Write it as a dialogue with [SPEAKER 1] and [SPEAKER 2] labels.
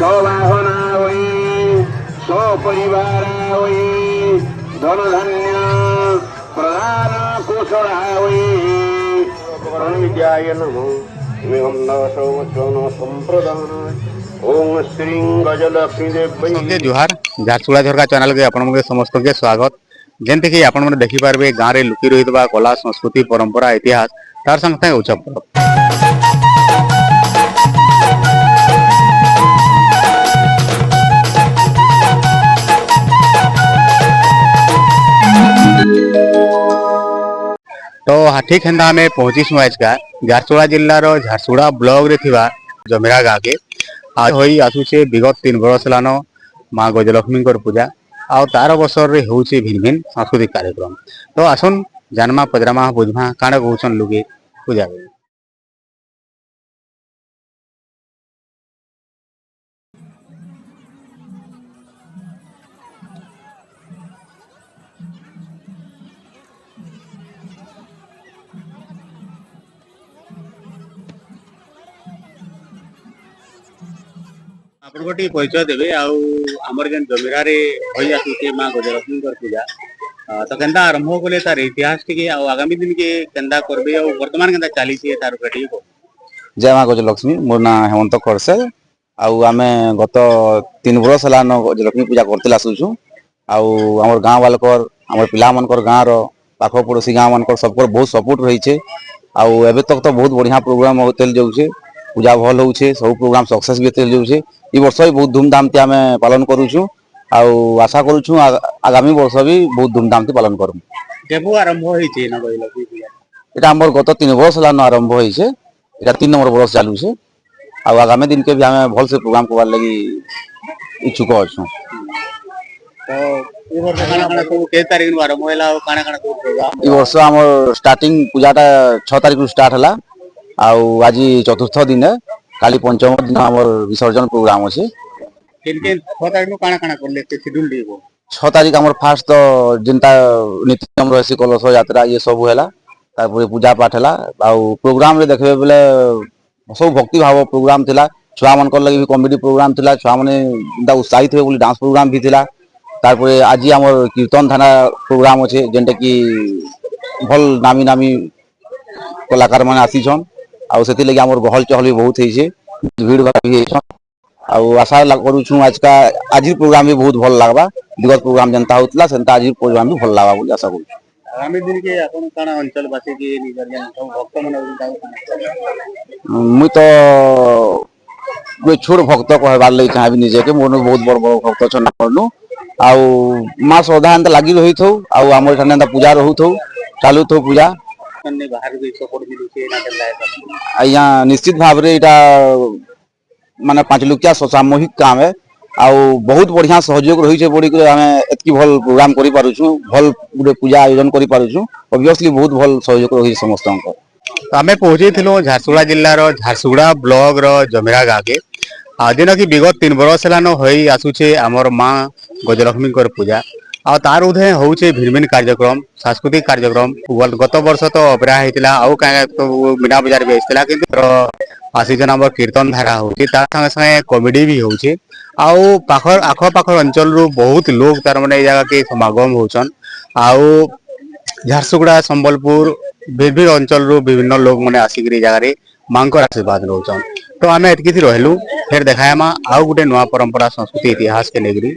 [SPEAKER 1] सौवाहना होई सपरिवारा होई धन धान्य प्रधान कुशला होई विद्याय नमो इमं नवसोवचन संप्रदान ओम श्री गजलक्ष्मी देवी
[SPEAKER 2] जुहार झारसुगुड़ा झरका चैनल के आपण समस्त के स्वागत जेनते कि आपण देखि पारबे गाँव रे लुकी रही कला संस्कृति परंपरा इतिहास तार संगे उत्सव पर्व तो ठीक है आम पहुंचीसु आज का झारसुगुड़ा जिलार झारसुगुड़ा ब्लॉक रे थिबा जमेरा गाँव के आज होई आसुचे विगत 3 बरस लान माँ गजलक्ष्मी पूजा आ तार अवसर रे होउचे भिन्न भिन्न सांस्कृतिक कार्यक्रम तो आसन जानमा पजरामा बुझमा काण कहउछन लोगे पूजा आपण गोटी परिचय देबे आमर जेन जमीरा रे होई आसुचे माँ गजलक्ष्मी पूजा तो केंदा आरंभ कले तार इतिहास टिके आगामी दिन के केंदा करबे और वर्तमान केंदा चली छे तार कटी
[SPEAKER 3] जय माँ गजलक्ष्मी मोर ना हेमंत खड़से आमे गत 3 बरस हला गजलक्ष्मी पूजा करते आसुछु आमर गाँव वालकर आमर पिला मनकर गाँव रो पाख पड़ोसी गाँव मनकर सबकर बहुत सपोर्ट रही छे एबे तक तो बहुत बढ़िया प्रोग्राम होतेल जाउछे पूजा भल होउछे सब प्रोग्राम सक्सेस भी होतेल जाउछे ई वर्ष भी बहुत धूमधाम ते आमे पालन करूछु आशा करूछु आगामी वर्ष भी बहुत धूमधाम से पालन करूँ
[SPEAKER 2] केबो आरंभ होइछे ना गजलक्ष्मी पूजा
[SPEAKER 3] एटा हमर गत 3 बरस हला आरंभ होइछे एटा 3 नंबर बरस चालू छे आगामी दिन के भी आमे भल से प्रोग्राम करबार लागि इच्छुक अछु
[SPEAKER 2] तो ई वर्ष काना काना सब के तारिख नु आरंभ होला काना काना सब प्रोग्राम
[SPEAKER 3] ई वर्ष हमर स्टार्टिंग पूजाटा 6 तारिख रु स्टार्ट हला आज चतुर्थ दिन काली पंचम दिन हमर विसर्जन प्रोग्राम अछि
[SPEAKER 2] किनके 6 तारिख नु काना काना करले ते शेड्यूल देबो
[SPEAKER 3] 6 तारिख हमर फास्ट तो जिनता नीति नियम रहसी कलश यात्रा ये सब हैला तारपरे पूजा पाठ हैला प्रोग्राम रे देखबे बेले सब भक्ति भाव प्रोग्राम थिला छुआ मनकर लगी भी कॉमेडी प्रोग्राम थिला छुआ माने दा उत्साहित होय बोली डांस प्रोग्राम भी थिला तारपरे आज हमर कीर्तन थाना प्रोग्राम अछि जेंटे कि भल नामी नामी कलाकार माने आसी छन सेति लगी हमर गहल चहल भी बहुत है भीड़ भाड़ भी है आशा करूँ आज प्रोग्राम भी बहुत भल लगवा विगत प्रोग्राम जनता होता सेंता आज प्रोग्राम भी भल लगवा बोली आशा करूँ
[SPEAKER 2] आगामी दिन के अपन काना अंचल बासी के निजर जन भक्त मन
[SPEAKER 3] मुई तो कोई छोट भक्त कहबार लई चाहे निजे के मोर बहुत बड़ बड़ भक्त छन करनु माँ श्रद्धा एंता लगी रही थौ आमर ठाने एंता पूजा रहू थौ चालू थौ पूजा
[SPEAKER 2] बाहर भी सपोर्ट मिलु छे ना केला
[SPEAKER 3] आया निश्चित भाव रे इटा माने 5 लुकिया सामूहिक काम है बहुत बढ़िया सहयोग रही पड़ी एतकी भल प्रोग्राम करि पारुछु भल गुटे पूजा आयोजन करि पारुछु ऑब्वियसली बहुत भल सहयोग रही समस्त
[SPEAKER 2] आमे पहुंचे थिलो झारसुगुड़ा जिल्ला रो झारसुगुड़ा ब्लॉक रो जमेरा गाँव के दिन की विगत 3 बरस लान होई आसुचे हमर माँ गजलक्ष्मी पूजा तार उधे होउचे भिन्न भिन्न कार्यक्रम सांस्कृतिक कार्यक्रम गत वर्ष तो अपेरा हेतिला तो मीना बजार भी आइतिला किंतु आसीजन हमर कीर्तन धारा होउची तार संगे संगे कॉमेडी भी होउची पाखर आख पाखर अंचल रु बहुत लोग तार माने जगह के समागम होचन झारसुगुड़ा संबलपुर विभिन्न अंचल रु विभिन्न लोग माने आसिकरी जगह रे मांकर आशीर्वाद नौचन तो आमे एतकी थी रहलु फिर देखायमा गुटे नवा परंपरा संस्कृति इतिहास के नेगरी।